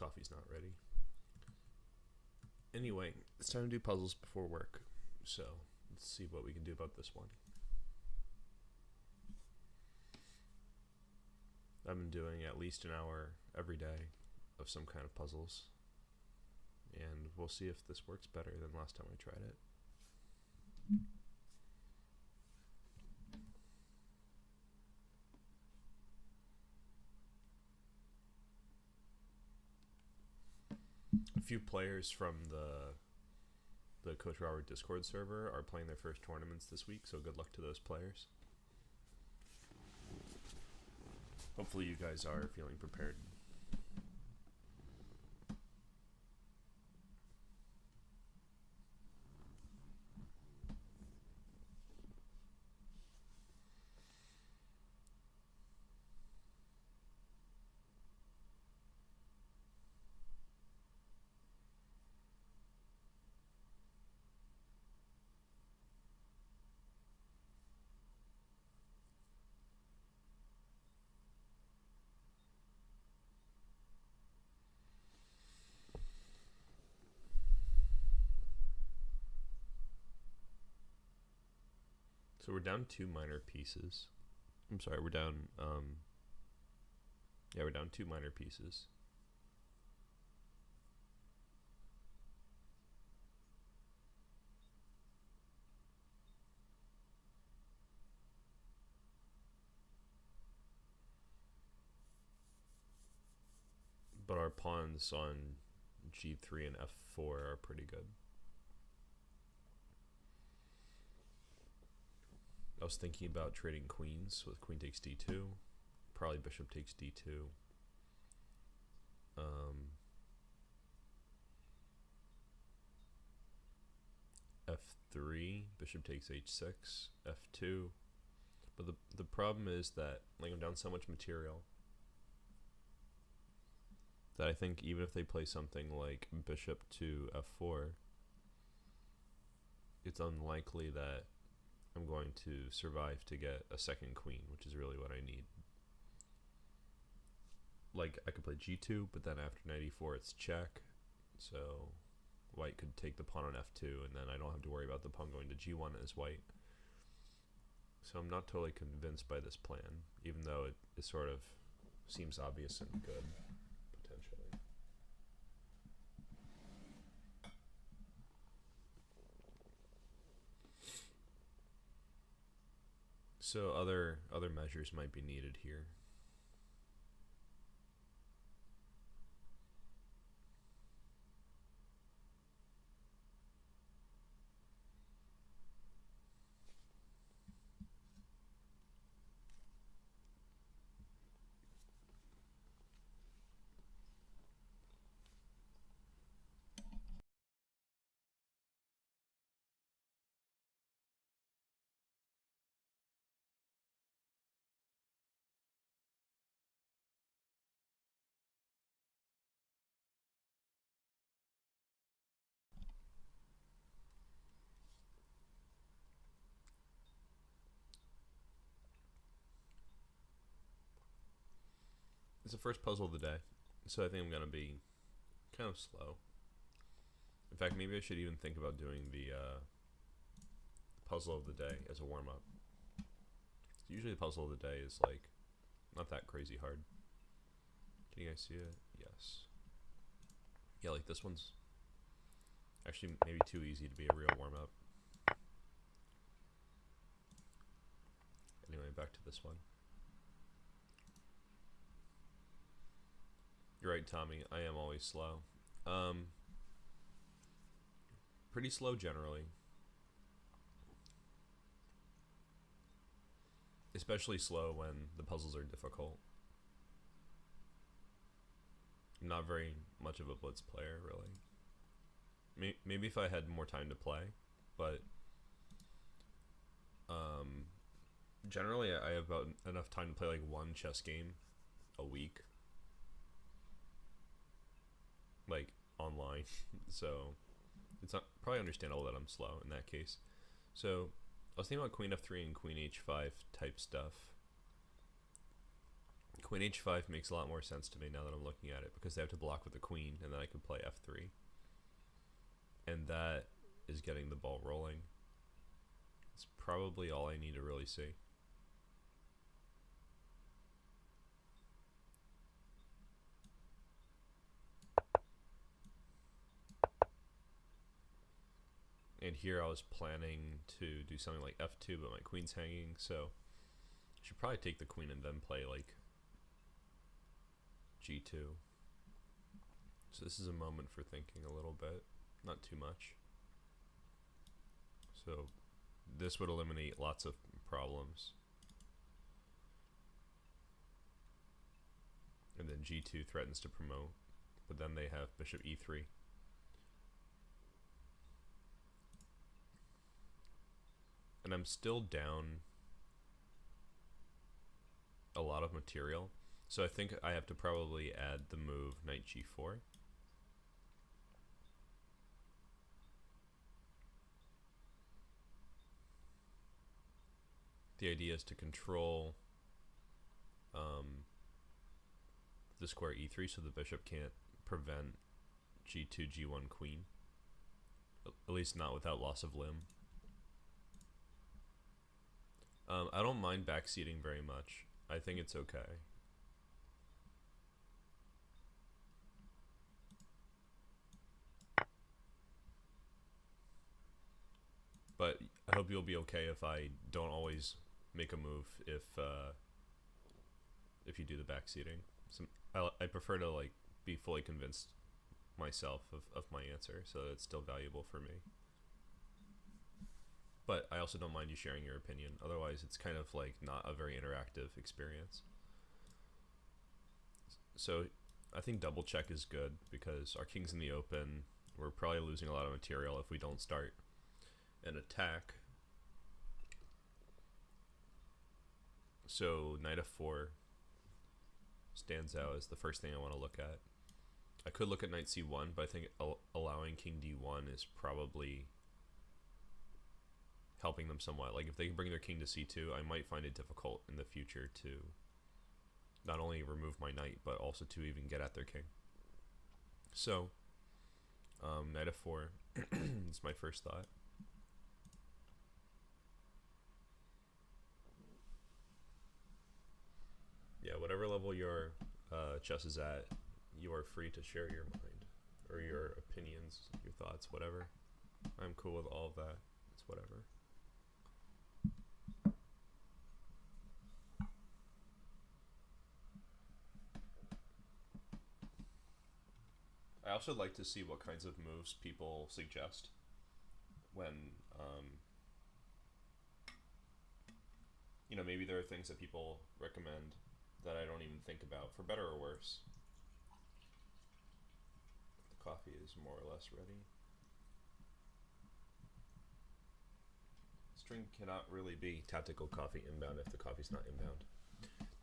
coffee's not ready. Anyway, it's time to do puzzles before work. So let's see what we can do about this one. I've been doing at least an hour every day of some kind of puzzles. And we'll see if this works better than last time I tried it. A few players from the Coach Robert Discord server are playing their first tournaments this week, so good luck to those players. Hopefully you guys are feeling prepared. So we're down 2 minor pieces. I'm sorry, we're down, we're down 2 minor pieces. But our pawns on G3 and F4 are pretty good. I was thinking about trading queens with queen takes d2, probably bishop takes d2. F3, bishop takes h6, f2. But the problem is that like I'm down so much material that I think even if they play something like bishop to f4, it's unlikely that I'm going to survive to get a second queen, which is really what I need. Like, I could play g2, but then after knight e4 it's check, so white could take the pawn on f2, and then I don't have to worry about the pawn going to g1 as white. So I'm not totally convinced by this plan, even though it sort of seems obvious and good, potentially. So other measures might be needed here. It's the first puzzle of the day, so I think I'm going to be kind of slow. In fact, maybe I should even think about doing the puzzle of the day as a warm-up. Usually the puzzle of the day is like not that crazy hard. Can you guys see it? Yes. Yeah, like this one's actually maybe too easy to be a real warm-up. Anyway, back to this one. You're right, Tommy. I am always slow. Pretty slow generally. Especially slow when the puzzles are difficult. I'm not very much of a blitz player, really. Maybe if I had more time to play, but generally I have about enough time to play like one chess game a week, like online. So it's not probably understandable that I'm slow in that case. So I was thinking about queen f3 and queen h5 type stuff. Queen h5 makes a lot more sense to me now that I'm looking at it, because they have to block with the queen, and then I can play f3. And that is getting the ball rolling. It's probably all I need to really see. And here I was planning to do something like f2, but my queen's hanging, so I should probably take the queen and then play like g2. So this is a moment for thinking a little bit, not too much. So this would eliminate lots of problems. And then g2 threatens to promote, but then they have bishop e3. And I'm still down a lot of material, so I think I have to probably add the move knight g4. The idea is to control the square e3 so the bishop can't prevent g2, g1 queen, at least not without loss of limb. I don't mind backseating very much. I think it's okay. But I hope you'll be okay if I don't always make a move if you do the backseating. I prefer to like be fully convinced myself of my answer, so that it's still valuable for me. But I also don't mind you sharing your opinion. Otherwise, it's kind of like not a very interactive experience. So I think double check is good because our king's in the open. We're probably losing a lot of material if we don't start an attack. So knight f4 stands out as the first thing I want to look at. I could look at knight c1, but I think allowing king d1 is probably helping them somewhat. Like if they can bring their king to c2, I might find it difficult in the future to not only remove my knight, but also to even get at their king. So knight f4 is my first thought. Yeah, whatever level your chess is at, you are free to share your mind or your opinions, your thoughts, whatever. I'm cool with all of that. It's whatever. I also like to see what kinds of moves people suggest when, you know, maybe there are things that people recommend that I don't even think about, for better or worse. The coffee is more or less ready. This drink cannot really be tactical coffee inbound if the coffee's not inbound.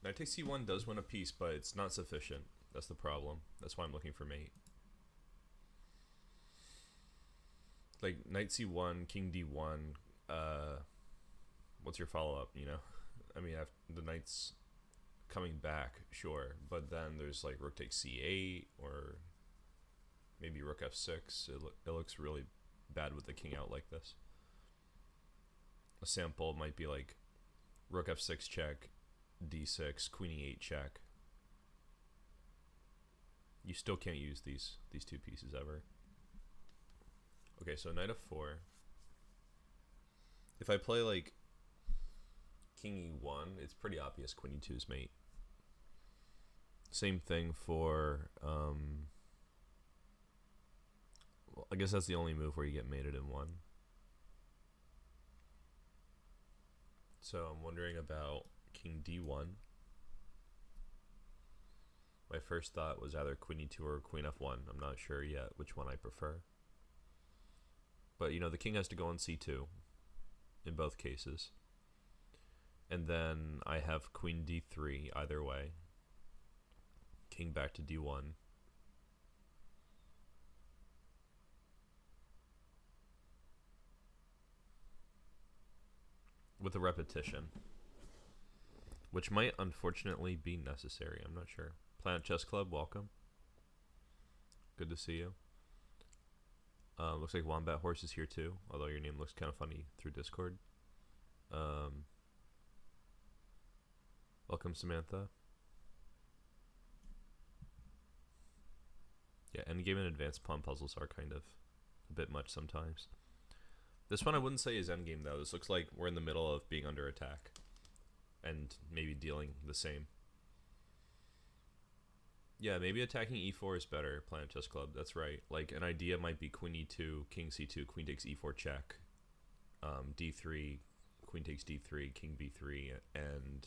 Knight takes c1 does win a piece, but it's not sufficient. That's the problem. That's why I'm looking for mate. Like knight c1, king d1, what's your follow-up, you know? I mean, the knight's coming back, sure, but then there's like rook takes c8 or maybe rook f6. It looks really bad with the king out like this. A sample might be like rook f6 check, d6, queen e8 check. You still can't use these two pieces ever. Okay, so knight f4. If I play like king e1, it's pretty obvious queen e2 is mate. Same thing for, well, I guess that's the only move where you get mated in one. So I'm wondering about king d1. My first thought was either queen e2 or queen f1. I'm not sure yet which one I prefer. But, you know, the king has to go on c2 in both cases. And then I have queen d3 either way. King back to d1. With a repetition. which might unfortunately be necessary. I'm not sure. Planet Chess Club, welcome. Good to see you. Looks like Wombat Horse is here too, although your name looks kind of funny through Discord. Welcome, Samantha. Yeah, endgame and advanced pawn puzzles are kind of a bit much sometimes. This one I wouldn't say is endgame though. This looks like we're in the middle of being under attack and maybe dealing the same. Yeah, maybe attacking e4 is better, Planet Chess Club. That's right. Like, an idea might be queen e2, king c2, queen takes e4 check, d3, queen takes d3, king b3, and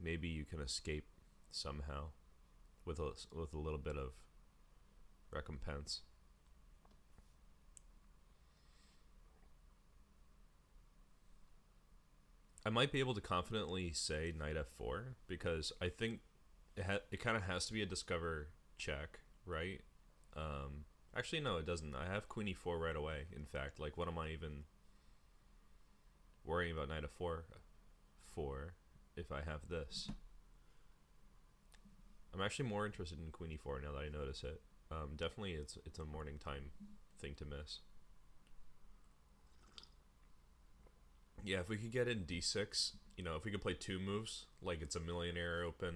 maybe you can escape somehow with a little bit of recompense. I might be able to confidently say knight f4 because I think it kind of has to be a discover check, right? Actually, no, it doesn't. I have queen e4 right away. In fact, like, what am I even worrying about knight f4 for if I have this? I'm actually more interested in queen e4 now that I notice it. Definitely, it's a morning time thing to miss. Yeah, if we could get in d6, you know, if we could play 2 moves, like it's a Millionaire Open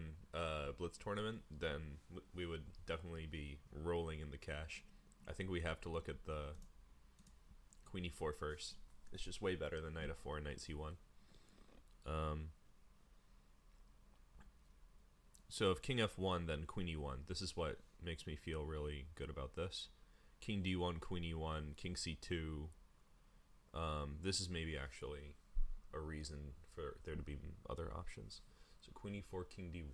Blitz tournament, then we would definitely be rolling in the cash. I think we have to look at the queen e4 first. It's just way better than knight f4 and knight c1. So if king f1, then queen e1. This is what makes me feel really good about this. King d1, queen e1, king c2. This is maybe actually a reason for there to be other options. So queen e4, king d1.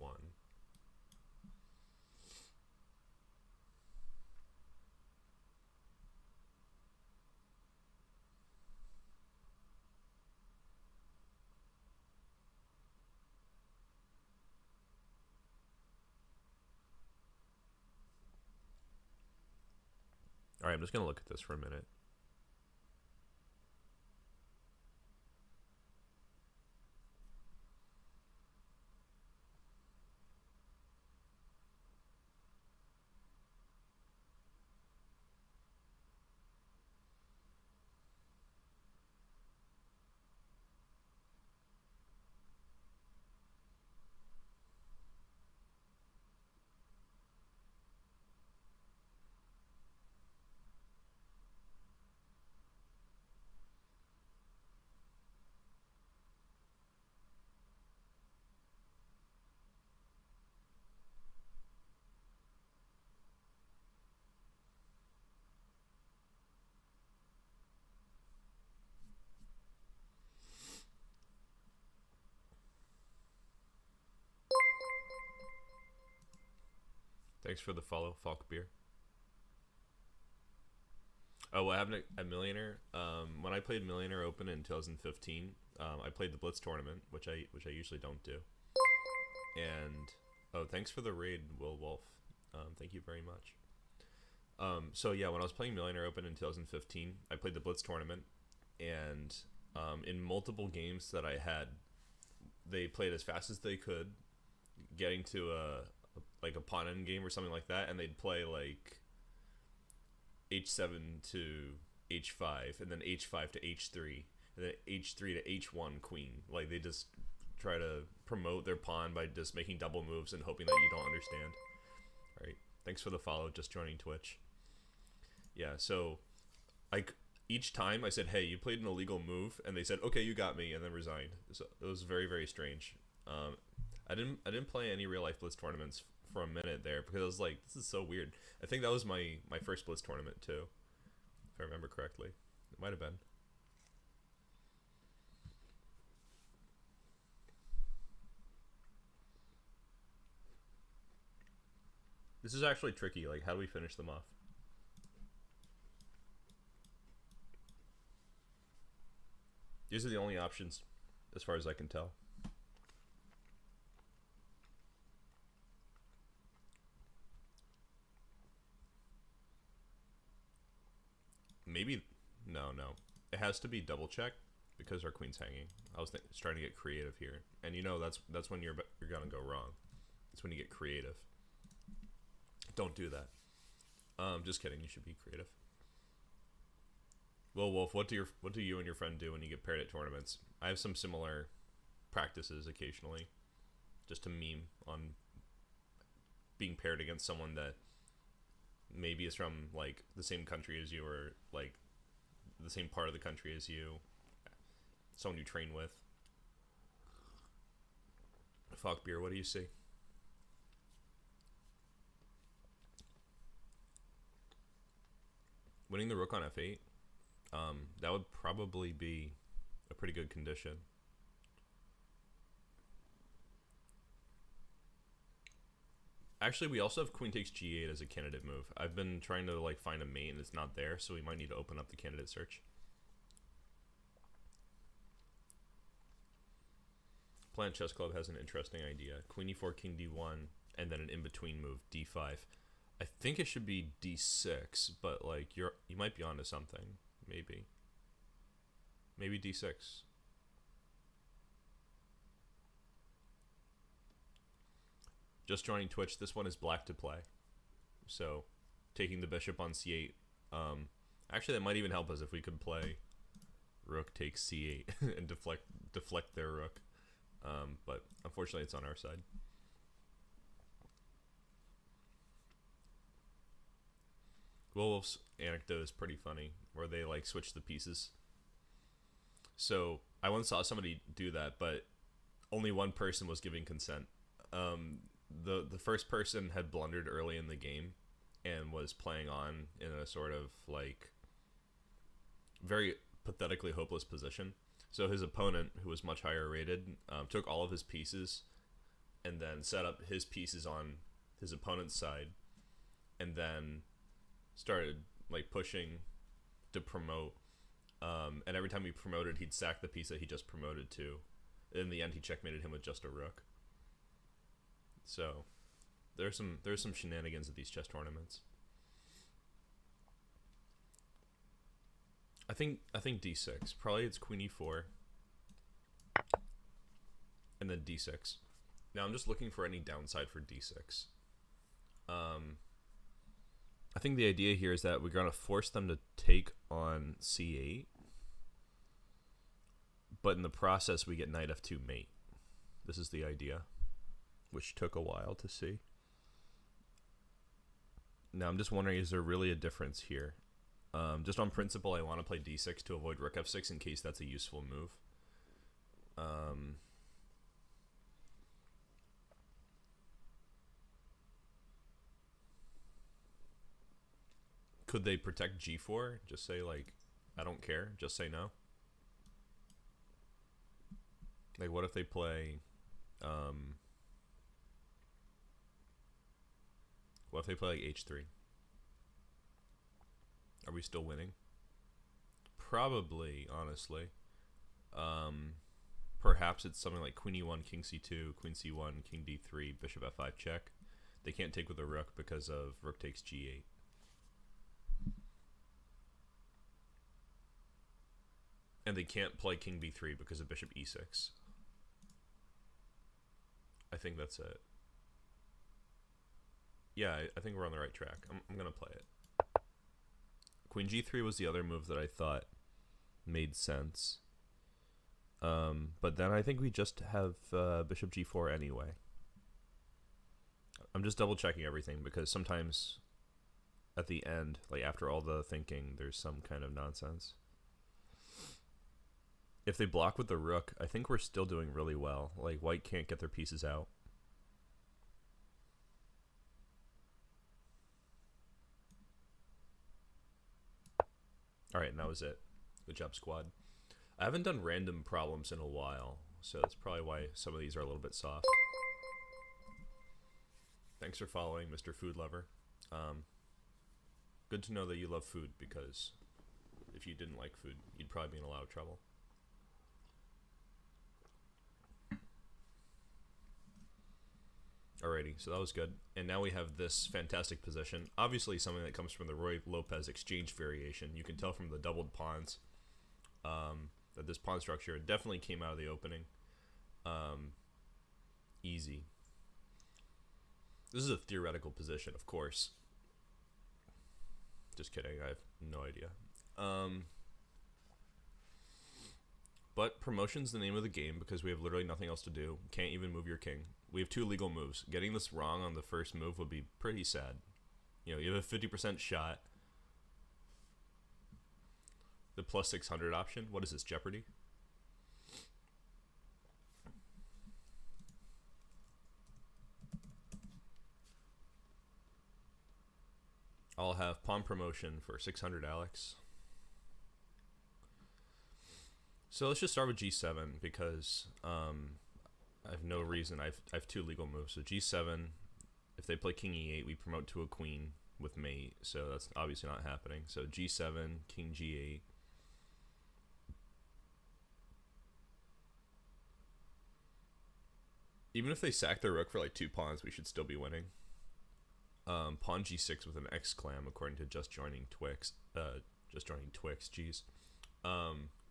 All right, I'm just going to look at this for a minute. Thanks for the follow, Falk Beer. Oh, what happened at Millionaire? When I played Millionaire Open in 2015, I played the Blitz tournament, which I usually don't do. And oh, thanks for the raid, Will Wolf. Thank you very much. So yeah, when I was playing Millionaire Open in 2015, I played the Blitz tournament, and in multiple games that I had, they played as fast as they could, getting to like a pawn end game or something like that, and they'd play like h7 to h5, and then h5 to h3, and then h3 to h1 queen. Like, they just try to promote their pawn by just making double moves and hoping that you don't understand. All right, thanks for the follow, just joining Twitch. Yeah, so like each time I said, hey, you played an illegal move, and they said, okay, you got me, and then resigned. So it was very, very strange. I didn't play any real life Blitz tournaments for a minute there because I was like, this is so weird. I think that was my first Blitz tournament too, if I remember correctly. It might have been. This is actually tricky. Like, how do we finish them off? These are the only options as far as I can tell. Maybe, no. It has to be double check, because our queen's hanging. I was trying to get creative here, and you know that's when you're gonna go wrong. It's when you get creative. Don't do that. Just kidding. You should be creative. Well, Wolf, what do you and your friend do when you get paired at tournaments? I have some similar practices occasionally, just to meme on being paired against someone that maybe is from like the same country as you, or like the same part of the country as you, someone you train with. Fuck beer, what do you see? Winning the rook on f8, that would probably be a pretty good condition. Actually, we also have queen takes g8 as a candidate move. I've been trying to like find a mate and it's not there, so we might need to open up the candidate search. Planet Chess Club has an interesting idea. Queen e4, king d1, and then an in-between move, d5. I think it should be d6, but like you might be onto something. Maybe d6. Just joining Twitch. This one is black to play, so taking the bishop on c8. Actually, that might even help us if we could play rook takes c8 and deflect their rook. But unfortunately, it's on our side. Wolf's anecdote is pretty funny, where they like switch the pieces. So I once saw somebody do that, but only one person was giving consent. The first person had blundered early in the game and was playing on in a sort of like very pathetically hopeless position. So his opponent, who was much higher rated, took all of his pieces and then set up his pieces on his opponent's side, and then started like pushing to promote. And every time he promoted, he'd sack the piece that he just promoted to. In the end, he checkmated him with just a rook. So there's some shenanigans at these chess tournaments. I think d6. Probably it's queen e4 and then d6. Now I'm just looking for any downside for d6. I think the idea here is that we're gonna force them to take on c8, but in the process we get knight f2 mate. This is the idea, which took a while to see. Now I'm just wondering, is there really a difference here? Just on principle, I want to play d6 to avoid rook f6 in case that's a useful move. Could they protect g4? Just say like, I don't care, just say no. Like what if they play what if they play like h3? Are we still winning? Probably, honestly. Perhaps it's something like queen e1, king c2, queen c1, king d3, bishop f5 check. They can't take with a rook because of rook takes g8. And they can't play king b3 because of bishop e6. I think that's it. Yeah, I think we're on the right track. I'm going to play it. Queen g3 was the other move that I thought made sense. But then I think we just have bishop g4 anyway. I'm just double checking everything because sometimes at the end, like after all the thinking, there's some kind of nonsense. If they block with the rook, I think we're still doing really well. Like white can't get their pieces out. Alright, and that was it. Good job, squad. I haven't done random problems in a while, so that's probably why some of these are a little bit soft. Thanks for following, Mr. Food Lover. Good to know that you love food, because if you didn't like food, you'd probably be in a lot of trouble. Alrighty, so that was good. And now we have this fantastic position. Obviously something that comes from the Roy Lopez exchange variation. You can tell from the doubled pawns. that this pawn structure definitely came out of the opening easy. This is a theoretical position, of course. Just kidding, I have no idea. But promotion's the name of the game because we have literally nothing else to do. Can't even move your king. We have 2 legal moves. Getting this wrong on the first move would be pretty sad. You know, you have a 50% shot. The plus 600 option. What is this, Jeopardy? I'll have pawn promotion for 600, Alex. So let's just start with G7 because I have no reason. I have 2 legal moves. So G7, if they play King E8, we promote to a queen with mate. So that's obviously not happening. So G7, King G8. Even if they sack their rook for like 2 pawns, we should still be winning. Pawn G6 with an exclam according to just joining Twix. Jeez.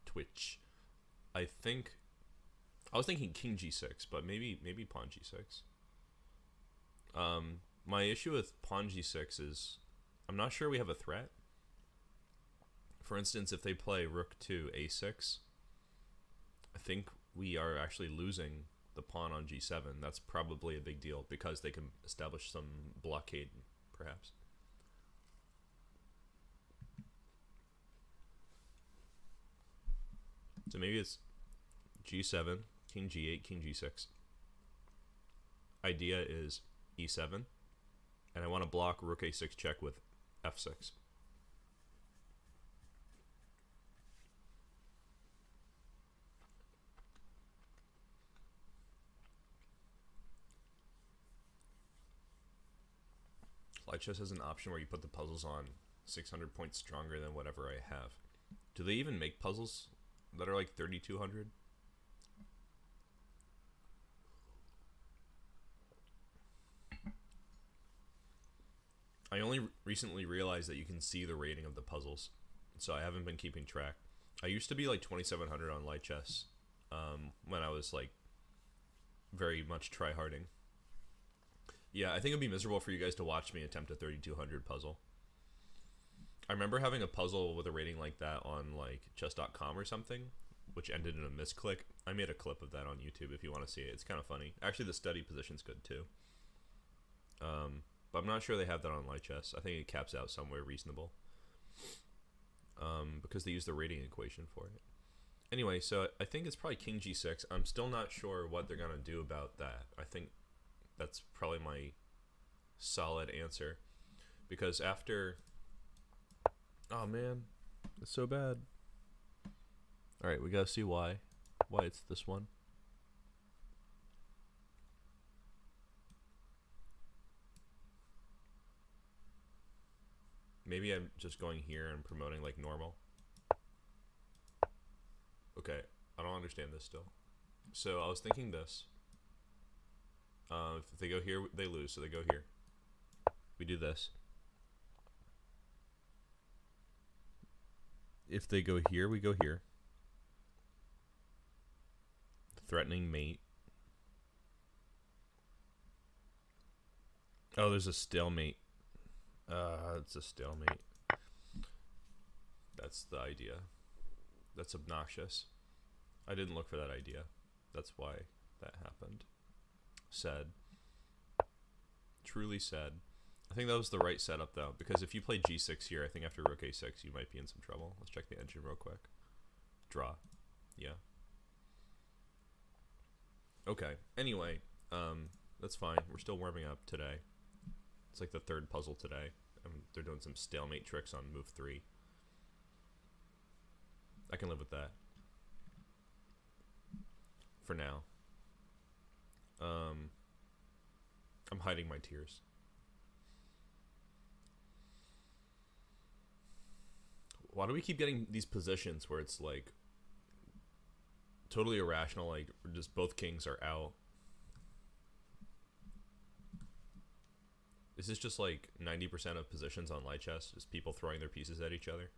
Twitch. I was thinking King G6, but maybe Pawn G6. My issue with Pawn G6 is I'm not sure we have a threat. For instance, if they play Rook to A6, I think we are actually losing the pawn on G7. That's probably a big deal because they can establish some blockade, perhaps. So maybe it's G7, King G8, King G6. Idea is E7, and I want to block Rook A6 check with F6. Light chess has an option where you put the puzzles on 600 points stronger than whatever I have. Do they even make puzzles that are like 3,200? I only recently realized that you can see the rating of the puzzles, so I haven't been keeping track. I used to be like 2,700 on light chess when I was like very much tryharding. Yeah, I think it'd be miserable for you guys to watch me attempt a 3,200 puzzle. I remember having a puzzle with a rating like that on like chess.com or something, which ended in a misclick. I made a clip of that on YouTube if you want to see it. It's kind of funny. Actually, the study position's good too. But I'm not sure they have that on light chess. I think it caps out somewhere reasonable. Because they use the rating equation for it. Anyway, so I think it's probably King G6. I'm still not sure what they're going to do about that. I think that's probably my solid answer. Because after... Oh, man. It's so bad. Alright, we gotta see why. Why it's this one. Maybe I'm just going here and promoting like normal. Okay, I don't understand this still. So I was thinking this. If they go here, they lose, so they go here. We do this. If they go here, we go here. Threatening mate. Oh, there's a stalemate. It's a stalemate. That's the idea. That's obnoxious. I didn't look for that idea. That's why that happened. Sad. Truly sad. I think that was the right setup though, because if you play G6 here, I think after Rook A6 you might be in some trouble. Let's check the engine real quick. Draw. Yeah. Okay. Anyway, that's fine. We're still warming up today. It's like the third puzzle today. They're doing some stalemate tricks on move 3. I can live with that. For now. I'm hiding my tears. Why do we keep getting these positions where it's like totally irrational, like just both kings are out? Is this just like 90% of positions on light chess? Just people throwing their pieces at each other?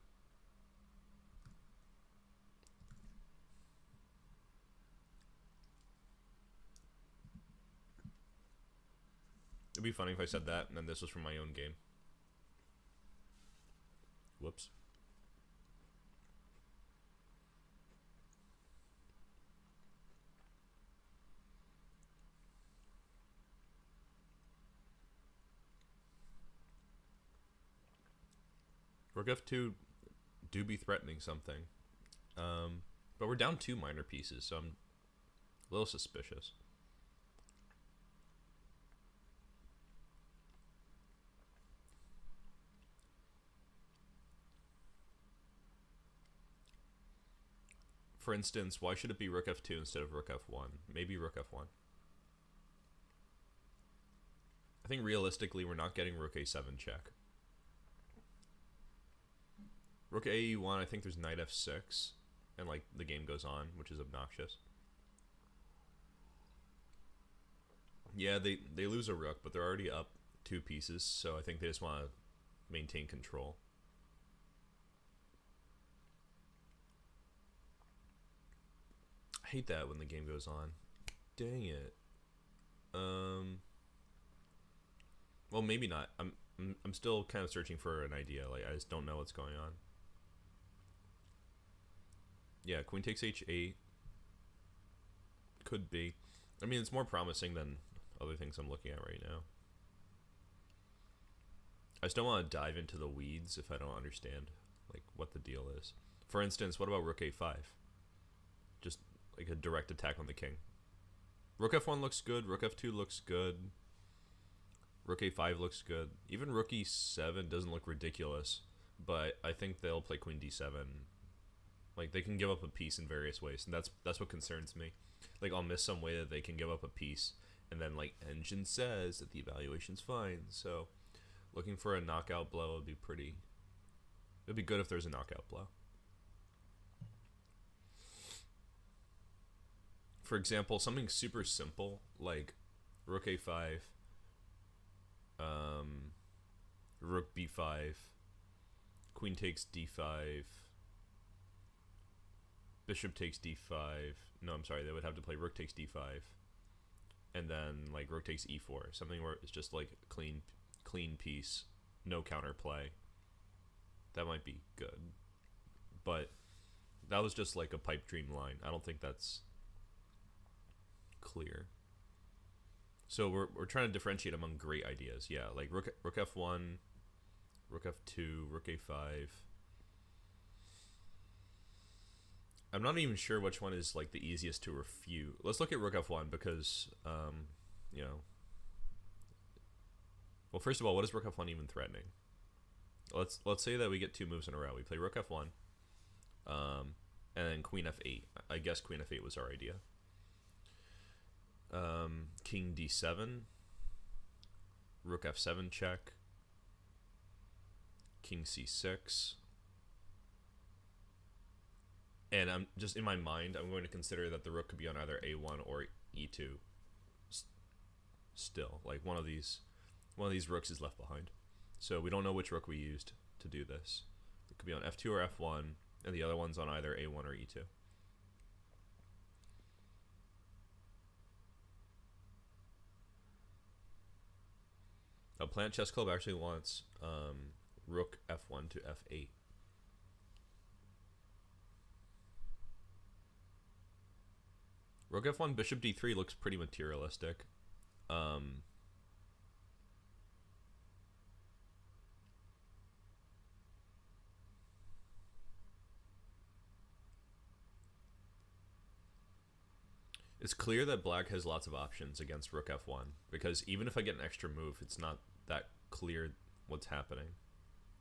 It'd be funny if I said that and then this was from my own game. Whoops. Rook F2 do be threatening something. But we're down 2 minor pieces, so I'm a little suspicious. For instance, why should it be Rook F2 instead of Rook F1? Maybe Rook F1. I think realistically we're not getting Rook A7 check. Rook AE1, I think there's Knight F6, and like the game goes on, which is obnoxious. Yeah, they lose a rook, but they're already up 2 pieces, so I think they just want to maintain control. I hate that when the game goes on. Dang it. Well, maybe not. I'm still kind of searching for an idea. Like, I just don't know what's going on. Yeah, queen takes h8. Could be. I mean, it's more promising than other things I'm looking at right now. I just don't want to dive into the weeds if I don't understand like what the deal is. For instance, what about Rook A5? Just like a direct attack on the king. Rook F1 looks good. Rook F2 looks good. Rook A5 looks good. Even Rook E7 doesn't look ridiculous, but I think they'll play Queen D7. Like, they can give up a piece in various ways, and that's what concerns me. Like, I'll miss some way that they can give up a piece, and then like Engine says that the evaluation's fine. So, looking for a knockout blow would be pretty. It'd be good if there's a knockout blow. For example, something super simple like Rook A5, Rook B5, Queen takes D5, Bishop takes D5. No, I'm sorry, they would have to play Rook takes D5, and then like Rook takes E4. Something where it's just like clean piece, no counterplay. That might be good, but that was just like a pipe dream line. I don't think that's clear. So we're trying to differentiate among great ideas. Yeah, like Rook F1, Rook F2, Rook A5. I'm not even sure which one is like the easiest to refute. Let's look at Rook F1 because, you know. Well, first of all, what is Rook F1 even threatening? Let's say that we get 2 moves in a row. We play Rook F1, and then Queen F8. I guess Queen F8 was our idea. King D7, Rook F7 check, King C6. And I'm just in my mind, I'm going to consider that the rook could be on either A1 or E2. Still, like one of these rooks is left behind. So we don't know which rook we used to do this. It could be on F2 or F1, and the other one's on either A1 or E2. Planet Chess Club actually wants Rook F1 to F8. Rook F1, Bishop D3 looks pretty materialistic. It's clear that black has lots of options against Rook F1, because even if I get an extra move, it's not that clear what's happening.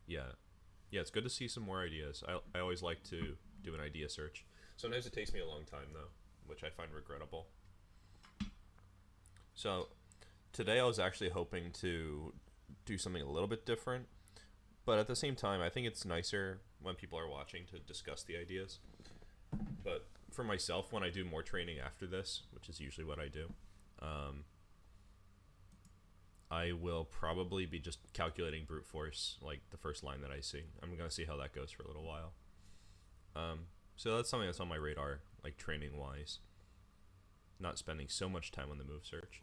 Yeah, it's good to see some more ideas. I always like to do an idea search. Sometimes it takes me a long time, though, which I find regrettable. So, today I was actually hoping to do something a little bit different, but at the same time, I think it's nicer when people are watching to discuss the ideas. But for myself, when I do more training after this, which is usually what I do, I will probably be just calculating brute force, like the first line that I see. I'm going to see how that goes for a little while. So that's something that's on my radar, like training-wise. Not spending so much time on the move search.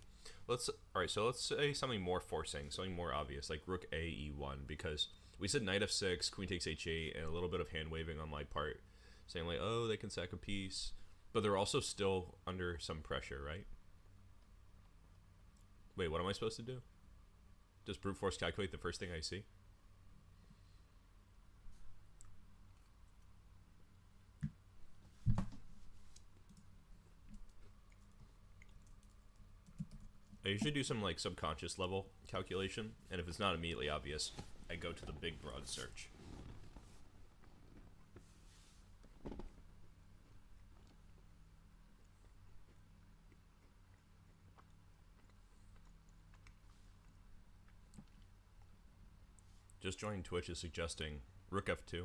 Alright, so let's say something more forcing, something more obvious, like rook a e1, because we said knight f6, queen takes h8, and a little bit of hand waving on my part, saying like, oh, they can sack a piece, but they're also still under some pressure, right? Wait, what am I supposed to do? Just brute force calculate the first thing I see? I usually do some like subconscious level calculation, and if it's not immediately obvious, I go to the big broad search. Just joining Twitch is suggesting rook f2,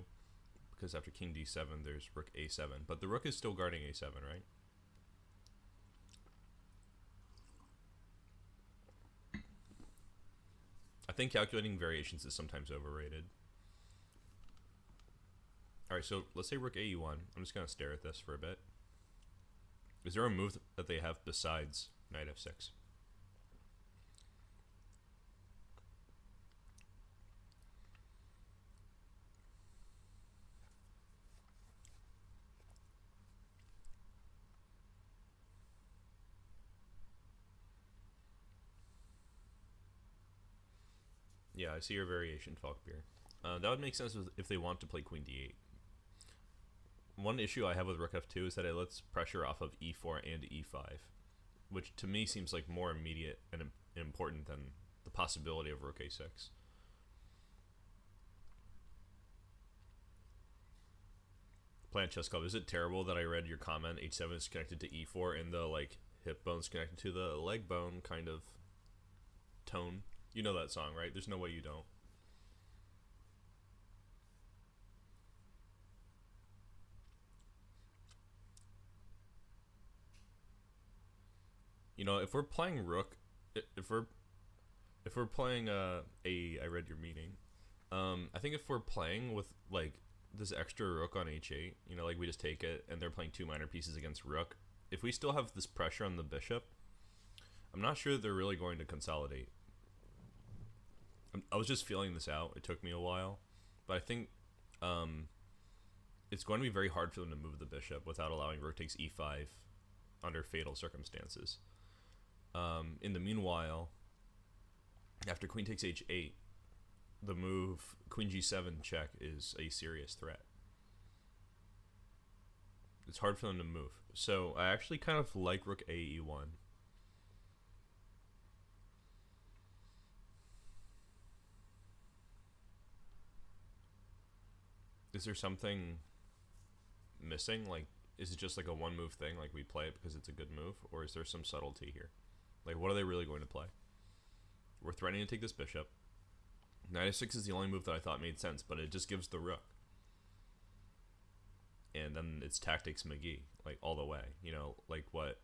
because after king d7 there's rook a7, but the rook is still guarding a7, right? I think calculating variations is sometimes overrated. Alright, so let's say rook ae1. I'm just going to stare at this for a bit. Is there a move that they have besides knight f6? Yeah, I see your variation, Falkbeer. That would make sense if they want to play queen d8. One issue I have with rook f2 is that it lets pressure off of e4 and e5, which to me seems like more immediate and important than the possibility of rook a6. Plant Chess Club, is it terrible that I read your comment h7 is connected to e4 and the like hip bone's connected to the leg bone kind of tone? You know that song, right? There's no way you don't. You know, if we're playing rook, if we're playing I read your meaning. I think if we're playing with like this extra rook on h8, you know, like we just take it and they're playing two minor pieces against rook. If we still have this pressure on the bishop, I'm not sure they're really going to consolidate. I was just feeling this out. It took me a while, but I think it's going to be very hard for them to move the bishop without allowing rook takes e5 under fatal circumstances. In the meanwhile, after queen takes h8, the move queen g7 check is a serious threat. It's hard for them to move. So I actually kind of like rook a e1. Is there something missing? Like, is it just like a one move thing? Like we play it because it's a good move? Or is there some subtlety here? Like, what are they really going to play? We're threatening to take this bishop. Knight f6 is the only move that I thought made sense, but it just gives the rook. And then it's tactics McGee, like all the way. You know, like what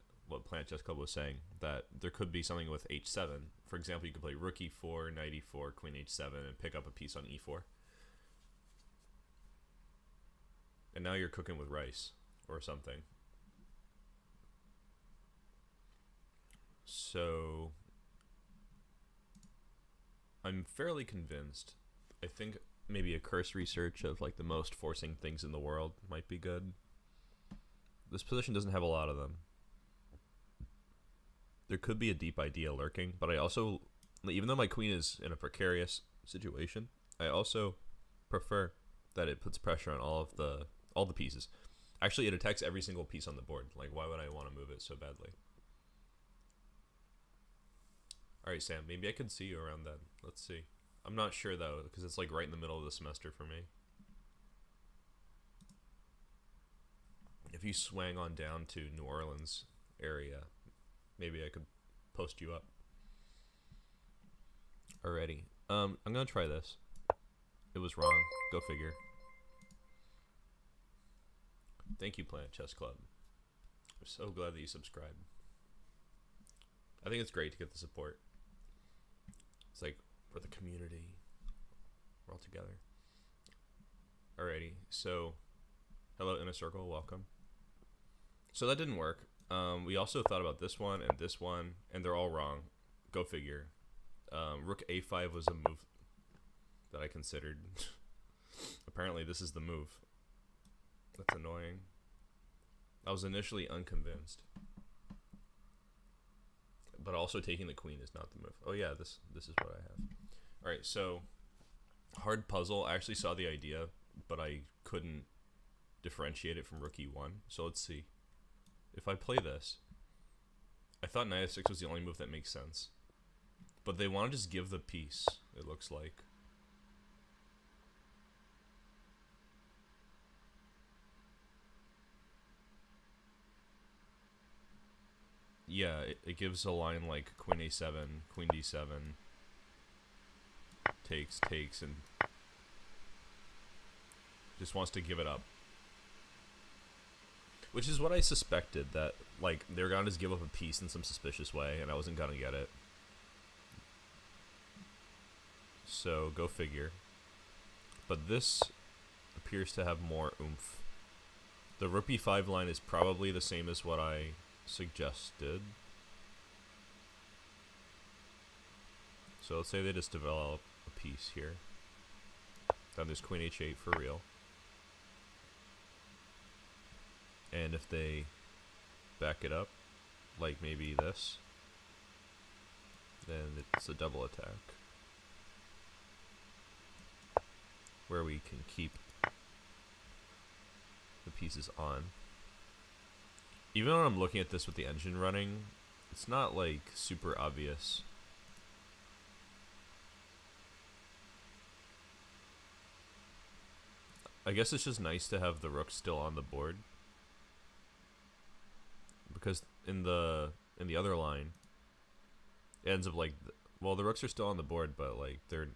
Plant Chess Club was saying, that there could be something with h7. For example, you could play rook e4, knight e4, queen h7, and pick up a piece on e4. And now you're cooking with rice or something. So I'm fairly convinced. I think maybe a cursory search of like the most forcing things in the world might be good. This position doesn't have a lot of them. There could be a deep idea lurking, but I also, even though my queen is in a precarious situation, I also prefer that it puts pressure on all the pieces. Actually, it attacks every single piece on the board. Like, why would I want to move it so badly? Alright, Sam, maybe I could see you around then. Let's see. I'm not sure, though, because it's like right in the middle of the semester for me. If you swang on down to New Orleans area, maybe I could post you up. Alrighty. I'm gonna try this. It was wrong. Go figure. Thank you, Planet Chess Club. I'm so glad that you subscribed. I think it's great to get the support. It's like, we're the community. We're all together. Alrighty, so hello Inner Circle, welcome. So that didn't work. We also thought about this one, and they're all wrong. Go figure. Rook a5 was a move that I considered. Apparently, this is the move. That's annoying. I was initially unconvinced. But also taking the queen is not the move. Oh yeah, this is what I have. Alright, so hard puzzle. I actually saw the idea, but I couldn't differentiate it from rook e1. So let's see. If I play this, I thought knight f6 was the only move that makes sense. But they want to just give the piece, it looks like. Yeah, it gives a line like queen a7, queen d7, takes, and just wants to give it up. Which is what I suspected, that like they're gonna just give up a piece in some suspicious way, and I wasn't gonna get it. So go figure. But this appears to have more oomph. The rook b5 line is probably the same as what I suggested. So let's say they just develop a piece here. Then there's queen h8 for real. And if they back it up, like maybe this, then it's a double attack, where we can keep the pieces on. Even when I'm looking at this with the engine running, it's not like super obvious. I guess it's just nice to have the rook still on the board, because in the other line, it ends up like, well, the rooks are still on the board, but like they're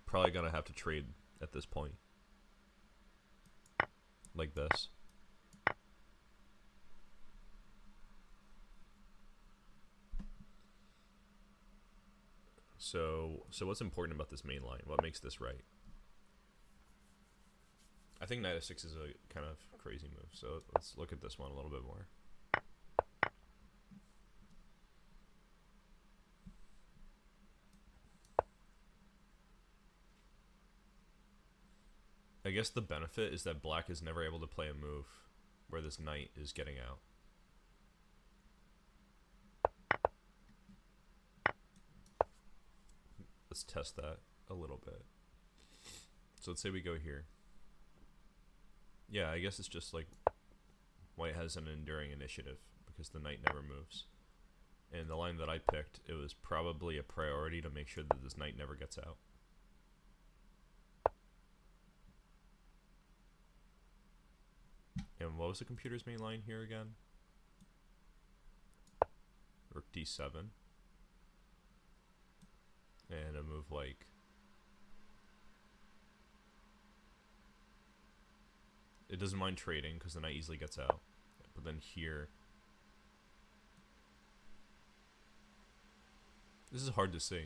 probably gonna have to trade at this point, like this. So what's important about this main line? What makes this right? I think knight f6 is a kind of crazy move, so let's look at this one a little bit more. I guess the benefit is that black is never able to play a move where this knight is getting out. Let's test that a little bit. So let's say we go here. Yeah, I guess it's just like white has an enduring initiative because the knight never moves. And the line that I picked, it was probably a priority to make sure that this knight never gets out. And what was the computer's main line here again? Rook d7. And a move like... It doesn't mind trading because the knight easily gets out. But then here... This is hard to see.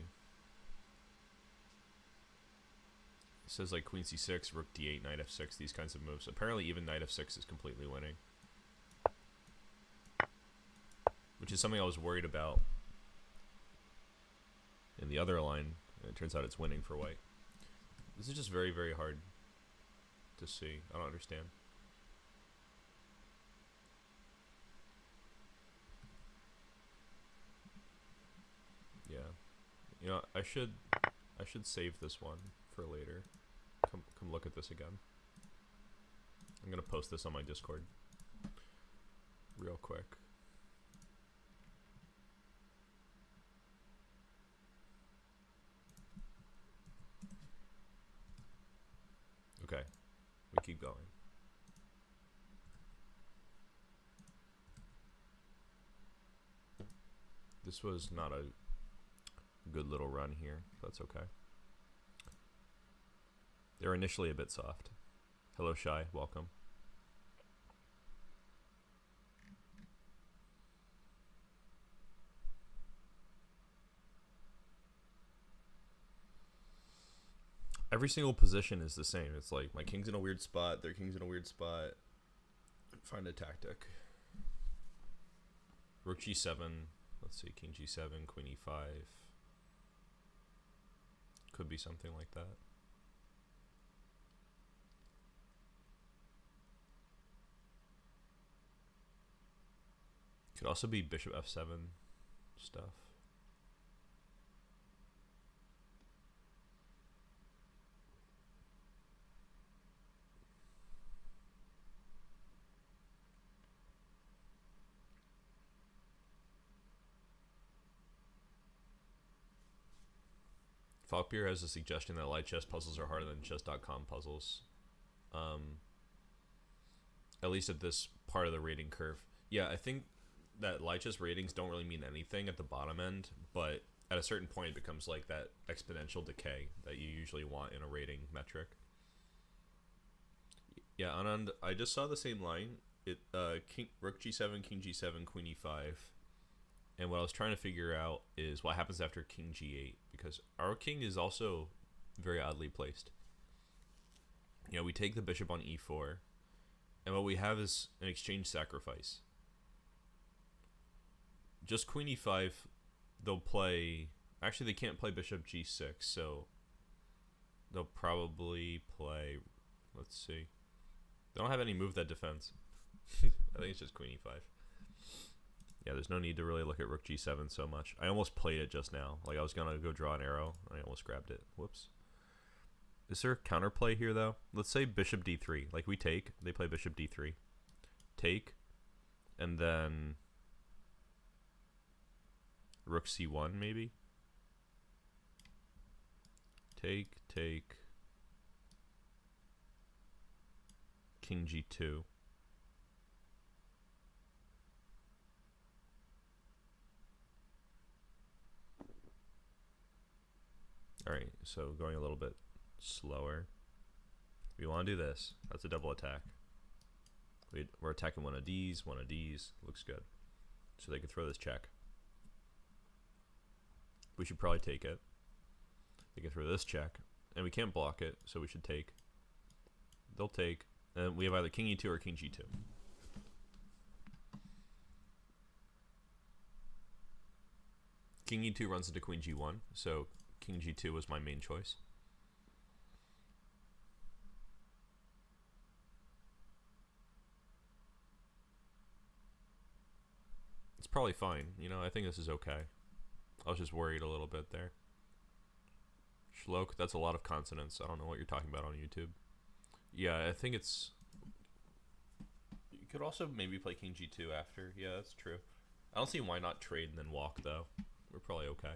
It says like queen c6, rook d8, knight f6, these kinds of moves. Apparently even knight f6 is completely winning. Which is something I was worried about in the other line. And it turns out it's winning for white. This is just very, very hard to see. I don't understand. Yeah. You know, I should save this one for later. Come look at this again. I'm gonna post this on my Discord real quick. Okay, we keep going. This was not a good little run here. That's okay. They're initially a bit soft. Hello, Shy. Welcome. Every single position is the same. It's like my king's in a weird spot, their king's in a weird spot. Find a tactic. Rook g7. Let's see, king g7, queen e5. Could be something like that. Could also be bishop f7 stuff. Falkbeer has a suggestion that light chess puzzles are harder than chess.com puzzles. At least at this part of the rating curve. Yeah, I think that light chess ratings don't really mean anything at the bottom end, but at a certain point it becomes like that exponential decay that you usually want in a rating metric. Yeah, Anand, I just saw the same line. Rook g7, king g7, queen e5. And what I was trying to figure out is what happens after king g8, because our king is also very oddly placed. You know, we take the bishop on e4, and what we have is an exchange sacrifice. Just queen e5, they'll play... Actually, they can't play bishop g6, so they'll probably play... Let's see. They don't have any move that defends. I think it's just queen e5. Yeah, there's no need to really look at rook g7 so much. I almost played it just now. Like, I was going to go draw an arrow. I almost grabbed it. Whoops. Is there a counterplay here, though? Let's say bishop d3. Like, we take. They play bishop d3. Take. And then... rook c1, maybe? Take, take. King g2. Alright, so going a little bit slower. We want to do this. That's a double attack. We're attacking one of these, one of these. Looks good. So they could throw this check. We should probably take it. They can throw this check. And we can't block it, so we should take. They'll take. And we have either king e2 or king g2. King e2 runs into queen g1, so king g2 was my main choice. It's probably fine. You know, I think this is okay. I was just worried a little bit there. Shlok, that's a lot of consonants. I don't know what you're talking about on YouTube. Yeah, I think it's... You could also maybe play king g2 after. Yeah, that's true. I don't see why not trade and then walk, though. We're probably okay.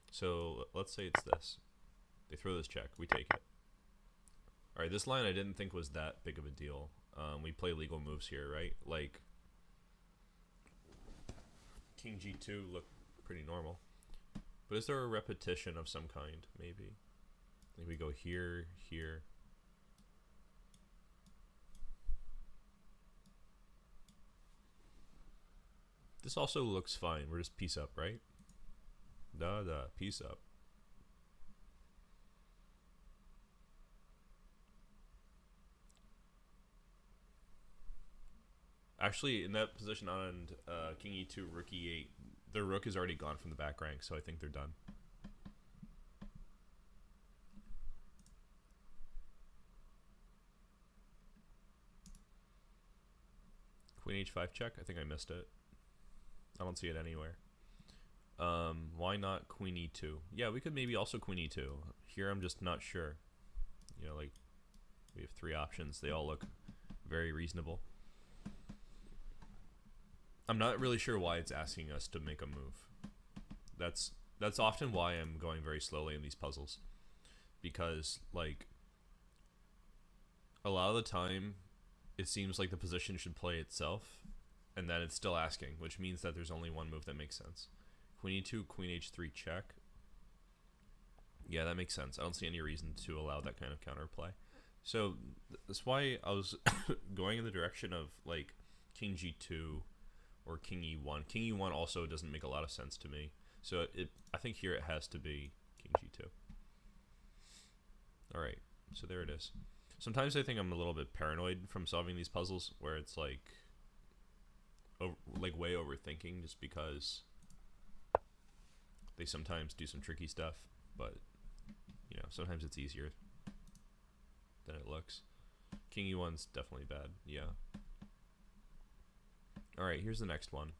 So let's say it's this. They throw this check. We take it. Alright, this line I didn't think was that big of a deal. We play legal moves here, right? Like, king g2 looked pretty normal. But is there a repetition of some kind, maybe? Like we go here, here. This also looks fine. We're just piece up, right? Piece up. Actually, in that position on king e2, rook e8, their rook is already gone from the back rank, so I think they're done. Queen h5 check? I think I missed it. I don't see it anywhere. Why not queen e2? Yeah, we could maybe also queen e2. Here I'm just not sure. You know, like, we have three options. They all look very reasonable. I'm not really sure why it's asking us to make a move. That's often why I'm going very slowly in these puzzles. Because, like, a lot of the time, it seems like the position should play itself, and then it's still asking, which means that there's only one move that makes sense. Queen e2, queen h3 check. Yeah, that makes sense. I don't see any reason to allow that kind of counterplay. So that's why I was going in the direction of, like, king g2 or king e1. King e1 also doesn't make a lot of sense to me. So I think here it has to be king g2. Alright, so there it is. Sometimes I think I'm a little bit paranoid from solving these puzzles, where it's like, like way overthinking, just because they sometimes do some tricky stuff, but you know, sometimes it's easier than it looks. King E1's definitely bad. Yeah. All right, here's the next one.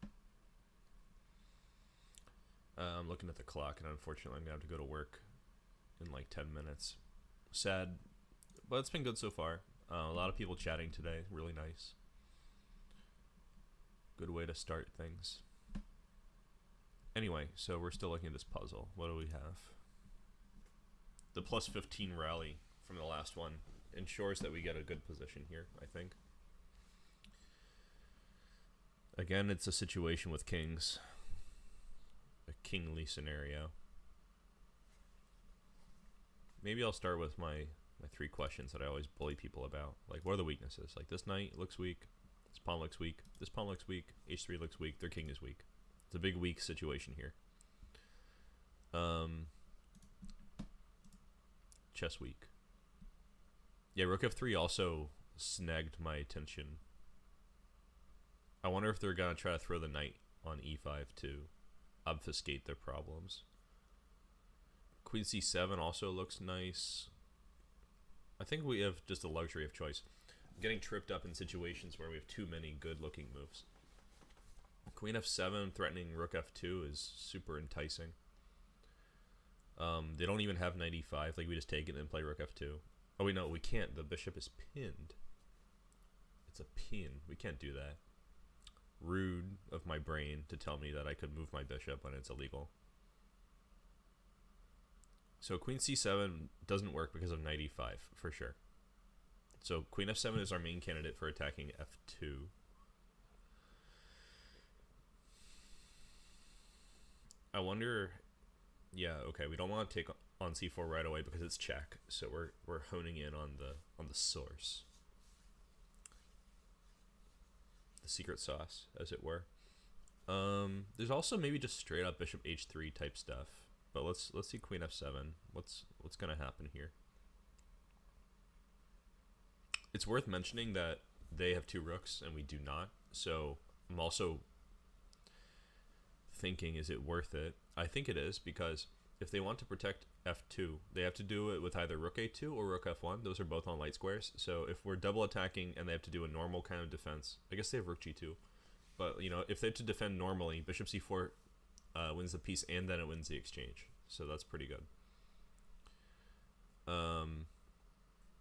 I'm looking at the clock, and unfortunately, I'm gonna have to go to work in like 10 minutes. Sad, but it's been good so far. A lot of people chatting today. Really nice. Good way to start things. Anyway, so we're still looking at this puzzle. What do we have? The plus 15 rally from the last one ensures that we get a good position here, I think. Again, it's a situation with kings. A kingly scenario. Maybe I'll start with my 3 questions that I always bully people about. Like, what are the weaknesses? Like, this knight looks weak. This pawn looks weak. This pawn looks weak. H3 looks weak. Their king is weak. It's a big weak situation here. Chess weak. Yeah, rook f3 also snagged my attention. I wonder if they're going to try to throw the knight on e5 to obfuscate their problems. Queen c7 also looks nice. I think we have just the luxury of choice. I'm getting tripped up in situations where we have too many good looking moves. Queen f7 threatening rook f2 is super enticing. They don't even have knight e5. Like, we just take it and play rook f2. Oh wait, no, we can't. The bishop is pinned. It's a pin. We can't do that. Rude of my brain to tell me that I could move my bishop when it's illegal. So queen c7 doesn't work because of knight e5 for sure. So queen f7 is our main candidate for attacking f2. I wonder. Yeah, okay. We don't want to take on c4 right away because it's check. So we're honing in on the source, the secret sauce, as it were. There's also maybe just straight up bishop h3 type stuff. But let's see queen f7. What's gonna happen here? It's worth mentioning that they have 2 rooks and we do not. So I'm also thinking, is it worth it? I think it is, because if they want to protect f2, they have to do it with either rook a2 or rook f1. Those are both on light squares. So if we're double attacking and they have to do a normal kind of defense, I guess they have rook g2. But you know, if they have to defend normally, bishop c4 wins the piece and then it wins the exchange. So that's pretty good.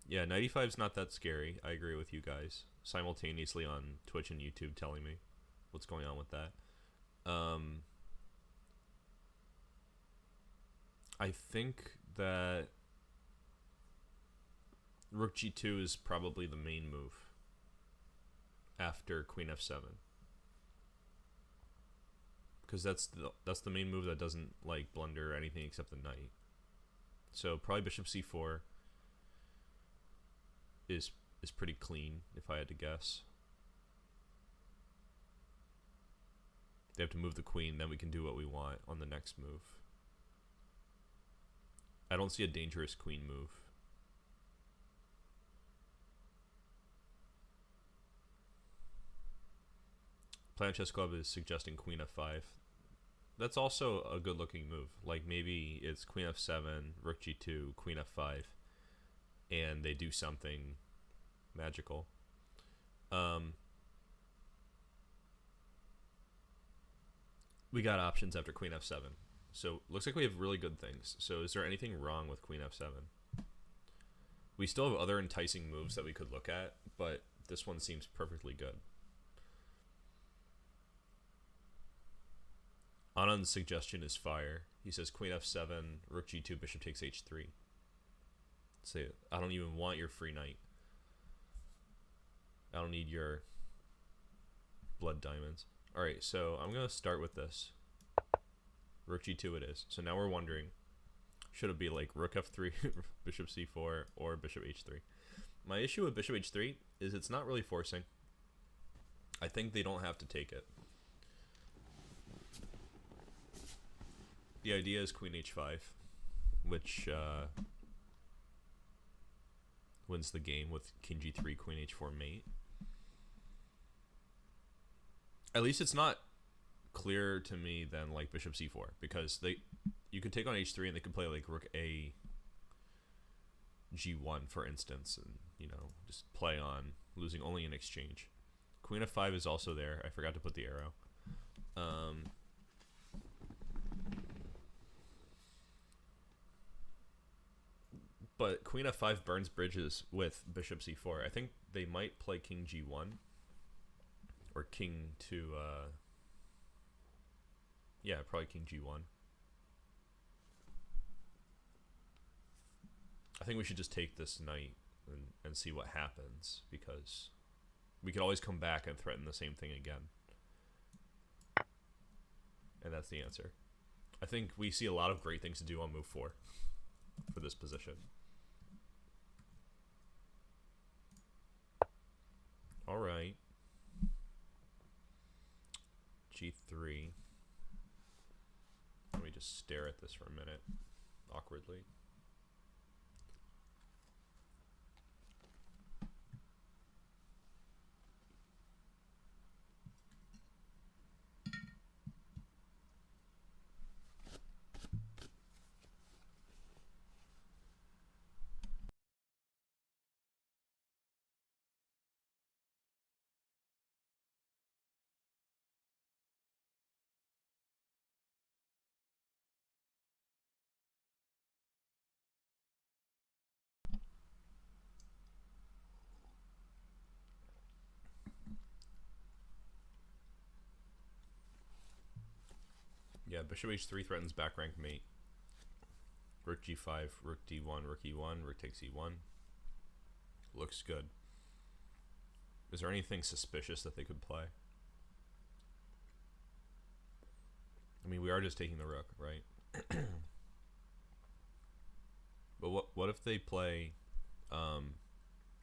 Yeah, knight e5 is not that scary. I agree with you guys. Simultaneously on Twitch and YouTube telling me what's going on with that. I think that rook g2 is probably the main move after queen f7. Because that's the main move that doesn't like blunder anything except the knight. So probably bishop c4 is pretty clean if I had to guess. They have to move the queen, then we can do what we want on the next move. I don't see a dangerous queen move. Planet Chess Club is suggesting queen f5. That's also a good looking move. Like maybe it's queen f7, rook g2, queen f5, and they do something magical. We got options after queen f7. So looks like we have really good things. So is there anything wrong with queen f7? We still have other enticing moves that we could look at, but this one seems perfectly good. Anand's suggestion is fire. He says queen f7, rook g2, bishop takes h3. Say, I don't even want your free knight. I don't need your blood diamonds. Alright, so I'm going to start with this. Rook g2 it is. So now we're wondering, should it be like rook f3, bishop c4, or bishop h3? My issue with bishop h3 is it's not really forcing. I think they don't have to take it. The idea is queen h5, which wins the game with king g3, queen h4 mate. At least it's not clearer to me than like bishop c4, because you could take on h3 and they could play like rook a g1 for instance, and just play on losing only in exchange. Queen f5 is also there. I forgot to put the arrow. But queen f5 burns bridges with bishop c4. I think they might play king g1 or king to yeah, probably king g1. I think we should just take this knight and see what happens, because we could always come back and threaten the same thing again. And that's the answer. I think we see a lot of great things to do on move 4 for this position. All right. G3. Let me just stare at this for a minute, awkwardly. Yeah, bishop h3 threatens back rank mate. Rook g5, rook d1, rook e1, rook takes e1. Looks good. Is there anything suspicious that they could play? I mean, we are just taking the rook, right? But what if they play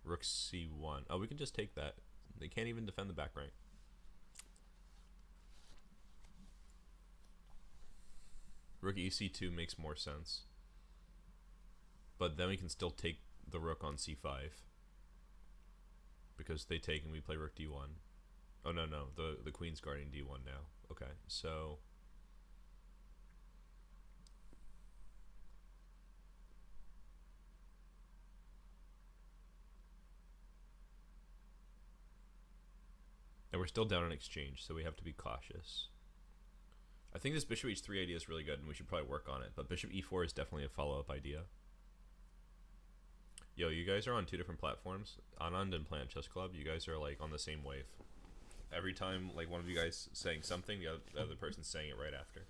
rook c1? Oh, we can just take that. They can't even defend the back rank. Rook ec2 makes more sense. But then we can still take the rook on c5. Because they take and we play rook d1. Oh, no, the queen's guarding d1 now. Okay, so... And we're still down in exchange, so we have to be cautious. I think this bishop h3 idea is really good, and we should probably work on it. But bishop e4 is definitely a follow-up idea. Yo, you guys are on 2 different platforms. Anand and Plant Chess Club, you guys are like on the same wave. Every time like one of you guys saying something, the other person's saying it right after.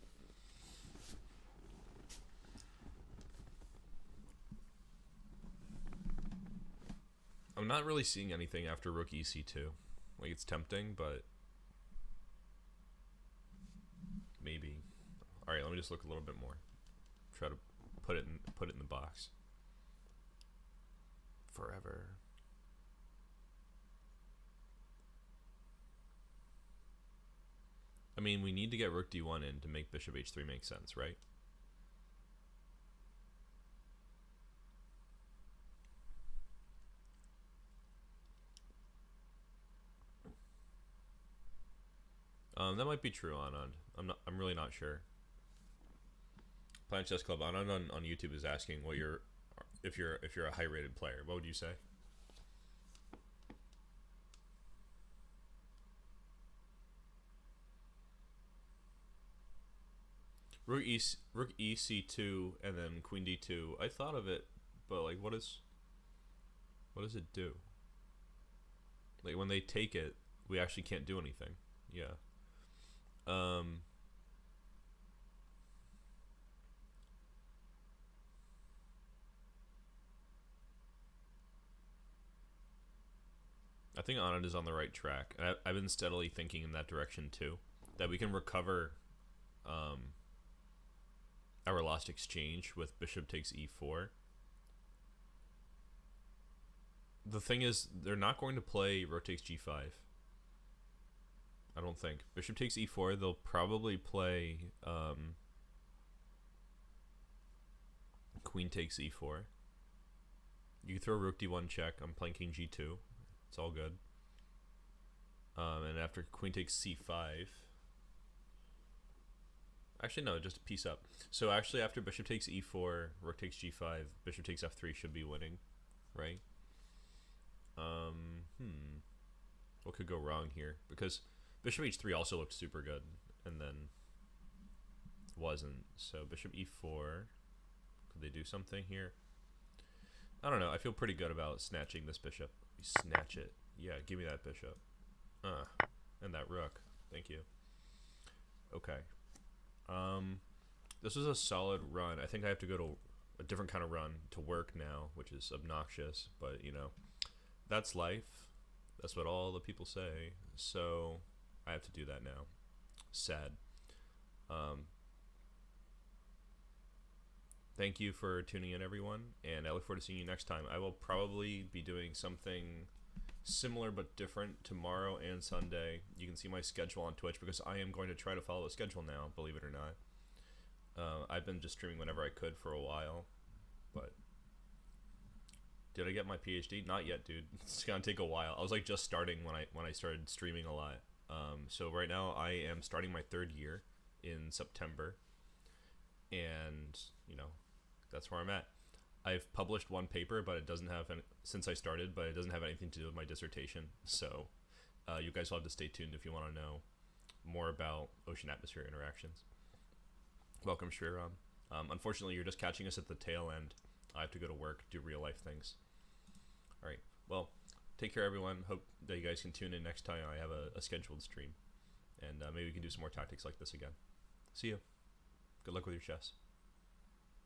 I'm not really seeing anything after rook ec2. Like, it's tempting, but maybe. All right, let me just look a little bit more. Try to put it in the box. Forever. I mean, we need to get rook d1 in to make bishop h3 make sense, right? That might be true, Anand. I'm really not sure. Planet Chess Club, Anand on YouTube is asking what if you're a high rated player. What would you say? Rook ec2 and then queen d2. I thought of it, but like, what does it do? Like, when they take it, we actually can't do anything. Yeah. I think Anand is on the right track. And I've been steadily thinking in that direction too, that we can recover our lost exchange with bishop takes e4. The thing is, they're not going to play rook takes g5. I don't think. Bishop takes e4, they'll probably play queen takes e4. You can throw rook d1 check. I'm playing king g2. It's all good. And after queen takes c5. Actually, no, just a piece up. So actually, after bishop takes e4, rook takes g5, bishop takes f3 should be winning, right? What could go wrong here? Because bishop h3 also looked super good, and then wasn't. So bishop e4. Could they do something here? I don't know. I feel pretty good about snatching this bishop. You snatch it. Yeah, give me that bishop. And that rook. Thank you. Okay. This was a solid run. I think I have to go to a different kind of run to work now, which is obnoxious, but you know, that's life. That's what all the people say. So I have to do that now. Sad. Thank you for tuning in, everyone, and I look forward to seeing you next time. I will probably be doing something similar but different tomorrow and Sunday. You can see my schedule on Twitch because I am going to try to follow a schedule now, believe it or not. I've been just streaming whenever I could for a while, but did I get my PhD? Not yet, dude. It's gonna take a while. I was like just starting when I started streaming a lot. So right now I am starting my 3rd year in September, and you know, that's where I'm at. I've published one paper, but it doesn't have since I started, but it doesn't have anything to do with my dissertation. So you guys will have to stay tuned if you want to know more about ocean atmosphere interactions. Welcome, Shriram. Unfortunately, you're just catching us at the tail end. I have to go to work, do real life things. All right. Well, take care, everyone. Hope that you guys can tune in next time I have a scheduled stream, and maybe we can do some more tactics like this again. See you. Good luck with your chess.